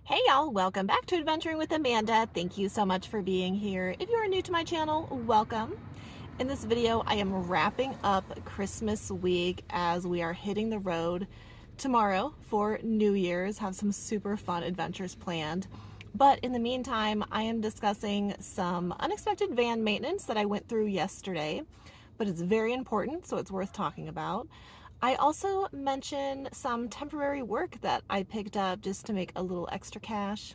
Hey y'all, welcome back to Adventuring with Amanda. Thank you so much for being here. If you are new to my channel, welcome. In this video, I am wrapping up Christmas week as we are hitting the road tomorrow for New Year's. Have some super fun adventures planned. But in the meantime, I am discussing some unexpected van maintenance that I went through yesterday, but it's very important, so it's worth talking about. I also mention some temporary work that I picked up just to make a little extra cash.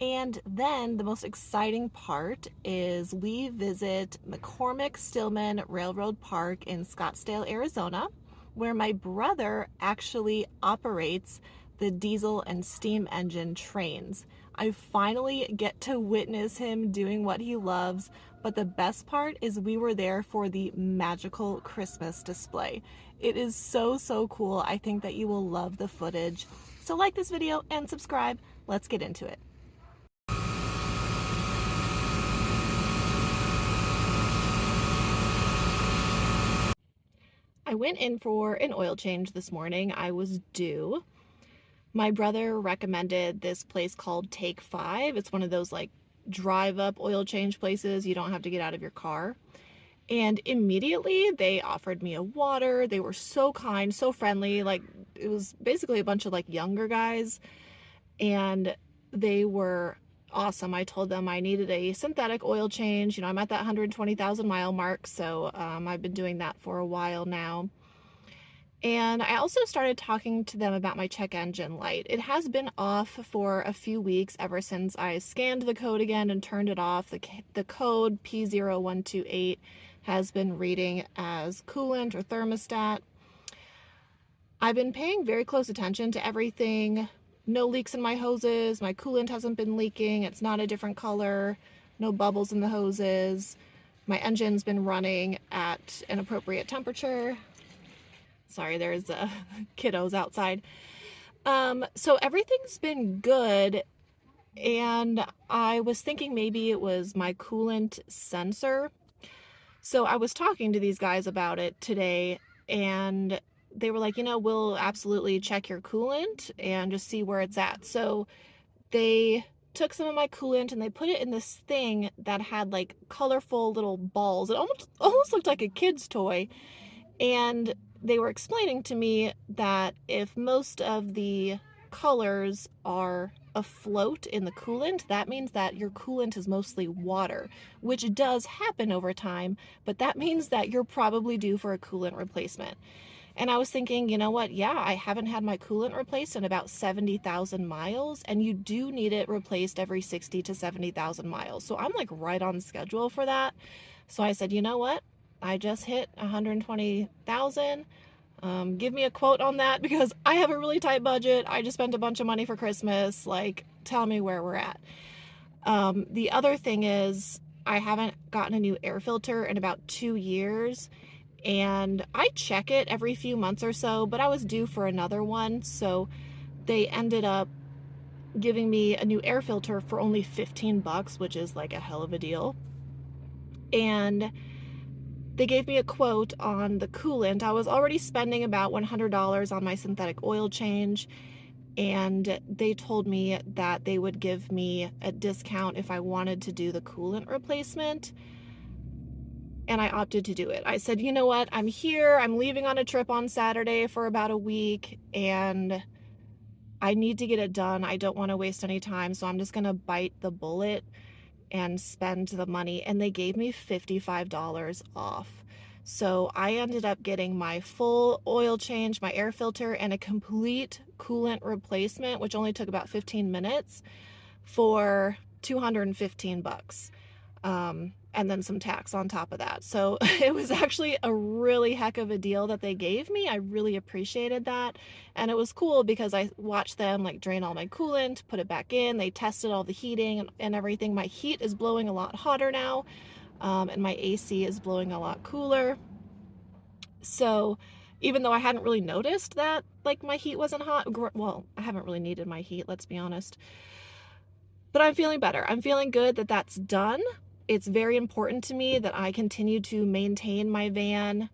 And then the most exciting part is we visit McCormick-Stillman Railroad Park in Scottsdale, Arizona, where my brother actually operates the diesel and steam engine trains. I finally get to witness him doing what he loves, but the best part is we were there for the magical Christmas display. It is so cool. I think that you will love the footage. So like this video and subscribe. Let's get into it. I went in for an oil change this morning. I was due. My brother recommended this place called Take 5. It's one of those like drive up oil change places. You don't have to get out of your car. And immediately they offered me a water. They were so kind, so friendly. Like it was basically a bunch of like younger guys, and they were awesome. I told them I needed a synthetic oil change. You know, I'm at that 120,000 mile mark, so I've been doing that for a while now. And I also started talking to them about my check engine light. It has been off for a few weeks ever since I scanned the code again and turned it off. The code P0128 has been reading as coolant or thermostat. I've been paying very close attention to everything. No leaks in my hoses. My coolant hasn't been leaking. It's not a different color. No bubbles in the hoses. My engine's been running at an appropriate temperature. Sorry, there's kiddos outside. So everything's been good, and I was thinking maybe it was my coolant sensor. So I was talking to these guys about it today, and they were like, you know, we'll absolutely check your coolant and just see where it's at. So they took some of my coolant and they put it in this thing that had like colorful little balls. It almost looked like a kid's toy. And they were explaining to me that if most of the colors are afloat in the coolant, that means that your coolant is mostly water, which does happen over time, but that means that you're probably due for a coolant replacement. And I was thinking, you know what? Yeah, I haven't had my coolant replaced in about 70,000 miles, and you do need it replaced every 60 to 70,000 miles. So I'm like right on schedule for that. So I said, you know what? I just hit 120,000. Give me a quote on that because I have a really tight budget. I just spent a bunch of money for Christmas. Like, tell me where we're at. The other thing is I haven't gotten a new air filter in about 2 years, and I check it every few months or so, but I was due for another one. So they ended up giving me a new air filter for only 15 bucks, which is like a hell of a deal. And they gave me a quote on the coolant. I was already spending about $100 on my synthetic oil change, and they told me that they would give me a discount if I wanted to do the coolant replacement, and I opted to do it. I said, you know what, I'm here, I'm leaving on a trip on Saturday for about a week, and I need to get it done. I don't want to waste any time, so I'm just gonna bite the bullet and spend the money. And they gave me $55 off. So I ended up getting my full oil change, my air filter, and a complete coolant replacement, which only took about 15 minutes for 215 bucks. And then some tax on top of that. So it was actually a really heck of a deal that they gave me. I really appreciated that. And it was cool because I watched them like drain all my coolant, put it back in. They tested all the heating and everything. My heat is blowing a lot hotter now. And my AC is blowing a lot cooler. So even though I hadn't really noticed that like my heat wasn't hot, well, I haven't really needed my heat, let's be honest. But I'm feeling better. I'm feeling good that that's done. It's very important to me that I continue to maintain my van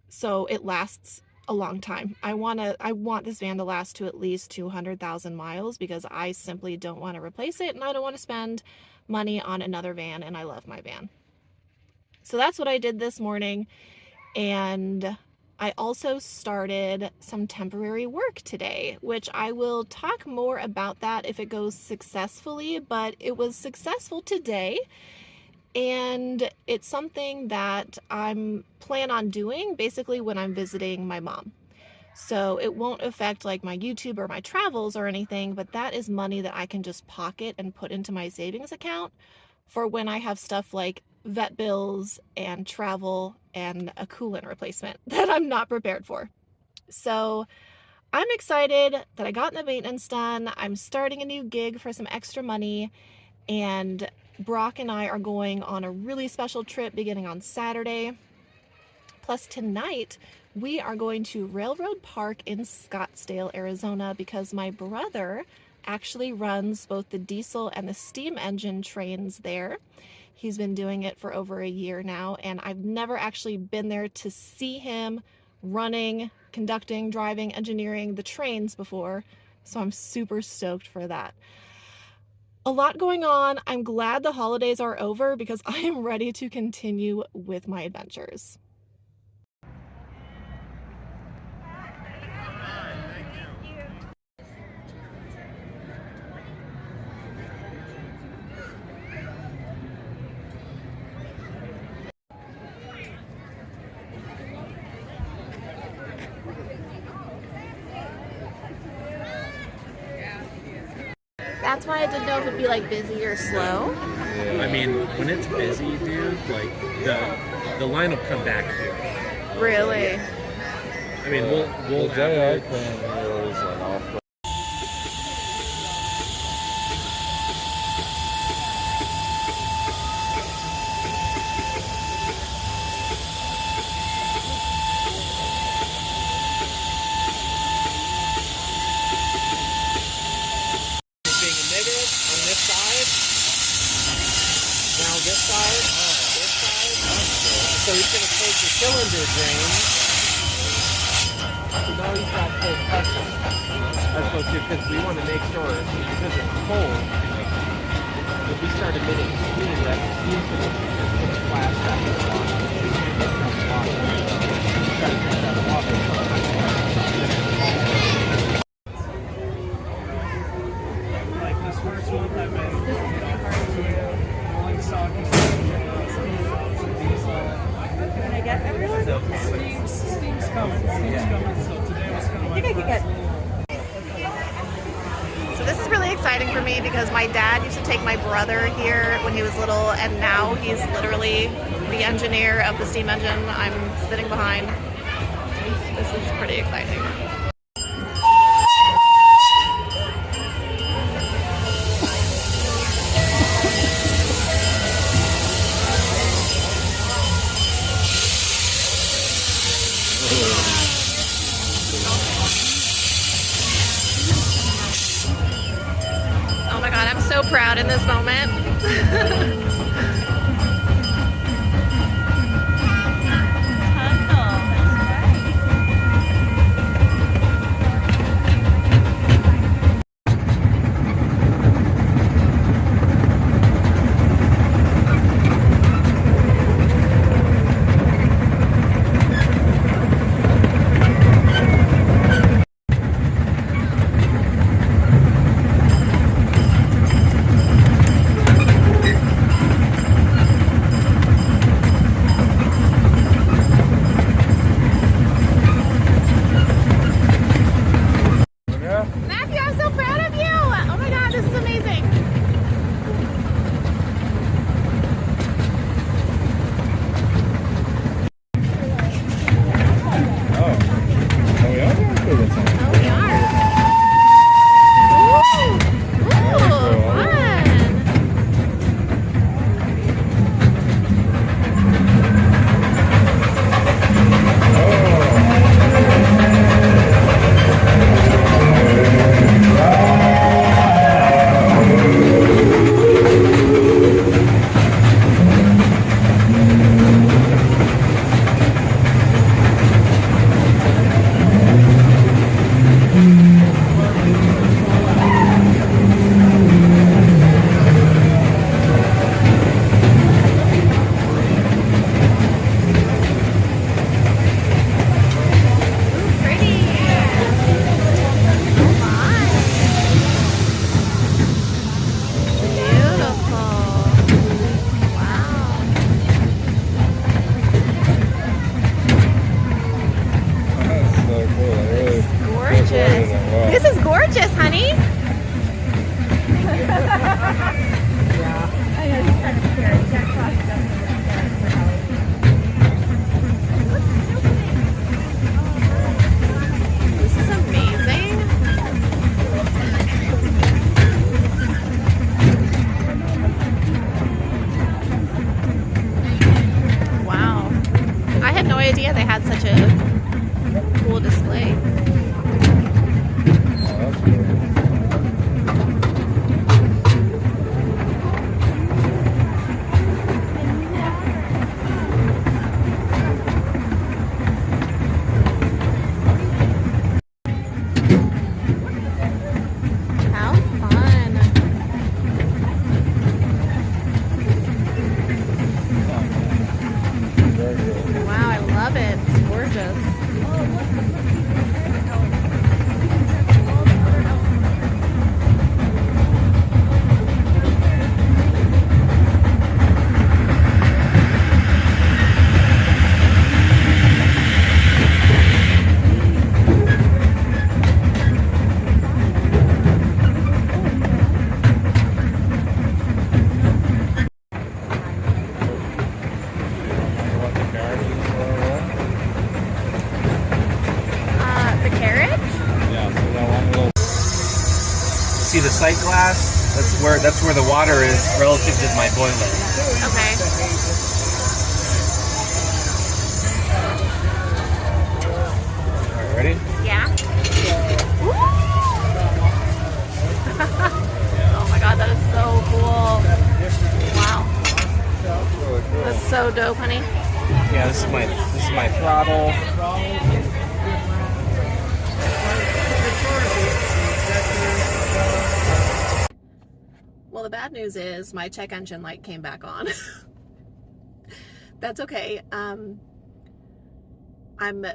so it lasts a long time. I want this van to last to at least 200,000 miles because I simply don't want to replace it and I don't want to spend money on another van, and I love my van. So that's what I did this morning. And I also started some temporary work today, which I will talk more about that if it goes successfully, but it was successful today. And it's something that I'm plan on doing basically when I'm visiting my mom. So it won't affect like my YouTube or my travels or anything, but that is money that I can just pocket and put into my savings account for when I have stuff like vet bills and travel and a coolant replacement that I'm not prepared for. So I'm excited that I got the maintenance done. I'm starting a new gig for some extra money, and Brock and I are going on a really special trip beginning on Saturday. Plus tonight, we are going to Railroad Park in Scottsdale, Arizona, because my brother actually runs both the diesel and the steam engine trains there. He's been doing it for over a year now, and I've never actually been there to see him running, conducting, driving, engineering the trains before, so I'm super stoked for that. A lot going on. I'm glad the holidays are over because I am ready to continue with my adventures. That's why I didn't know if it'd be like busy or slow. I mean, when it's busy, dude, like the line will come back here. Really? I mean, we'll the day I came here was an off. So he's going to take the cylinder drain. Now he's got full pressure. That's supposed to, because we want to make sure, because it's cold, if we start emitting steam, that steam's going to flash back in the water. We can't get enough water. Try to drink that water. Like this first one I've been rolling soggy. Can I get everyone? Steam's coming. So today was kind of I think I could get. So this is really exciting for me because my dad used to take my brother here when he was little, and now he's literally the engineer of the steam engine I'm sitting behind. This is pretty exciting. Oh my God, I'm so proud in this moment. gorgeous, honey. Yeah. I know, he's kind of scary. Jack Frost definitely looks scary for Halloween. This is amazing. Wow. I had no idea they had such a cool display. Oh, that's cool. How fun. Very good. Wow, I love it. It's gorgeous. What the gardens are, The carriage? yeah, so that one little. See the sight glass? That's where the water is relative to my boiler. Okay. Alright, ready? Yeah. Oh my god, that is so cool. Wow. Really cool. That's so dope, honey. Yeah, this is my throttle. Well, the bad news is my check engine light came back on. That's okay. I'm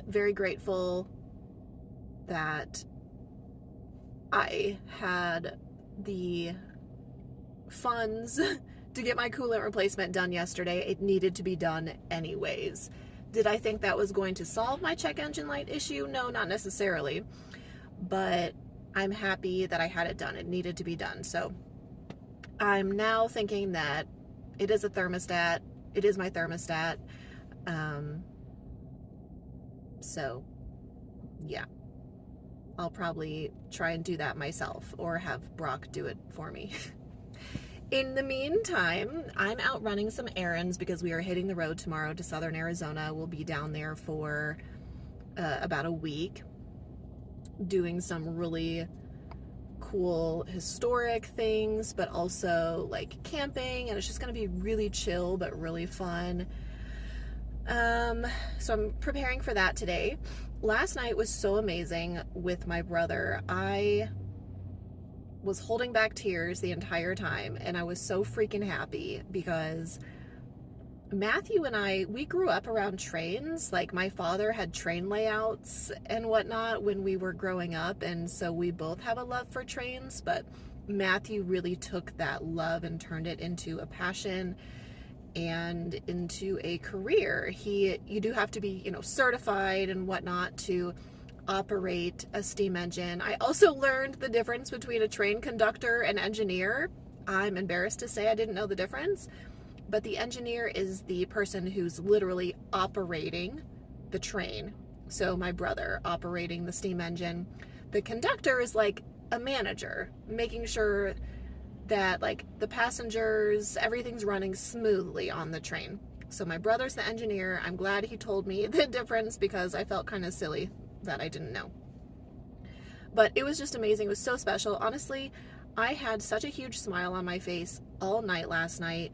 very grateful that I had the funds to get my coolant replacement done yesterday. It needed to be done anyways. Did I think that was going to solve my check engine light issue? No, not necessarily. But I'm happy that I had it done. It needed to be done. So I'm now thinking that it is a thermostat. It is my thermostat. So yeah, I'll probably try and do that myself or have Brock do it for me. In the meantime, I'm out running some errands because we are hitting the road tomorrow to Southern Arizona. We'll be down there for about a week doing some really cool historic things, but also like camping, and it's just going to be really chill but really fun. So I'm preparing for that today. Last night was so amazing with my brother. I was holding back tears the entire time, and I was so freaking happy because Matthew and I, we grew up around trains. Like, my father had train layouts and whatnot when we were growing up, and so we both have a love for trains, but Matthew really took that love and turned it into a passion and into a career. You do have to be, certified and whatnot to operate a steam engine. I also learned the difference between a train conductor and engineer. I'm embarrassed to say I didn't know the difference. But the engineer is the person who's literally operating the train. So my brother operating the steam engine. The conductor is like a manager, making sure that like the passengers, everything's running smoothly on the train. So my brother's the engineer. I'm glad he told me the difference because I felt kind of silly that I didn't know. But it was just amazing. It was so special. Honestly, I had such a huge smile on my face all night last night,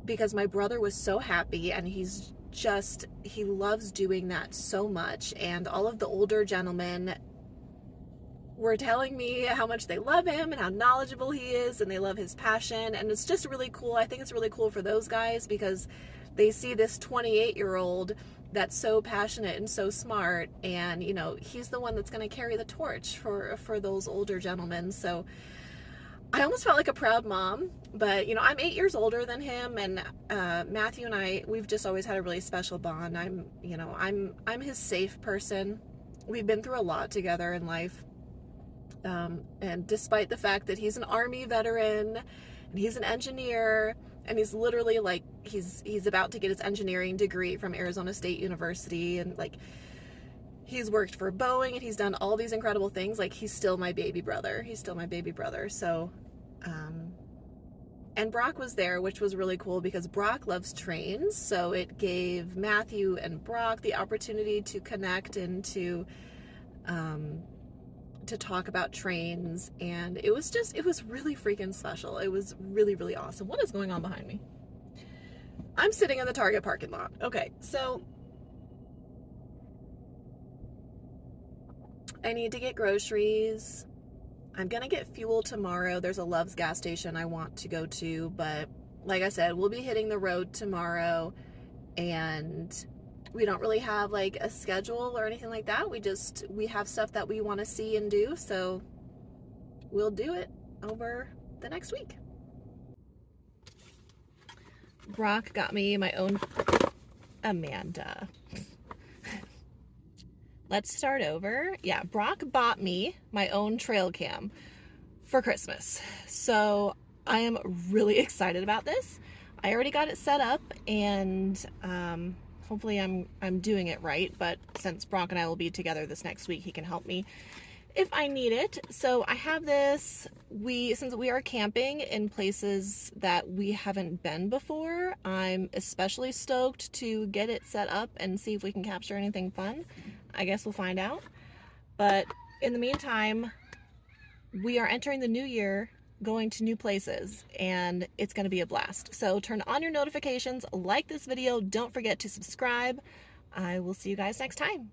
because my brother was so happy, and he loves doing that so much. And all of the older gentlemen were telling me how much they love him and how knowledgeable he is, and they love his passion. And it's just really cool. I think it's really cool for those guys because they see this 28-year-old that's so passionate and so smart, and he's the one that's going to carry the torch for those older gentlemen. So I almost felt like a proud mom, but I'm 8 years older than him, and Matthew and I, we've just always had a really special bond. I'm his safe person. We've been through a lot together in life, And despite the fact that he's an Army veteran and he's an engineer, and he's literally like, he's about to get his engineering degree from Arizona State University, and like, he's worked for Boeing and he's done all these incredible things. Like, he's still my baby brother. He's still my baby brother. So, and Brock was there, which was really cool because Brock loves trains. So it gave Matthew and Brock the opportunity to connect and to talk about trains. And it was really freaking special. It was really, really awesome. What is going on behind me? I'm sitting in the Target parking lot. Okay, so I need to get groceries. I'm gonna get fuel tomorrow. There's a Love's gas station I want to go to, but like I said, we'll be hitting the road tomorrow, and we don't really have like a schedule or anything like that. We have stuff that we want to see and do, so we'll do it over the next week. Brock got me my own Amanda. Let's start over. Yeah, Brock bought me my own trail cam for Christmas. So I am really excited about this. I already got it set up, and hopefully I'm doing it right. But since Brock and I will be together this next week, he can help me if I need it. So I have this. Since we are camping in places that we haven't been before, I'm especially stoked to get it set up and see if we can capture anything fun. I guess we'll find out. But in the meantime, we are entering the new year, going to new places, and it's going to be a blast. So turn on your notifications, like this video, don't forget to subscribe. I will see you guys next time.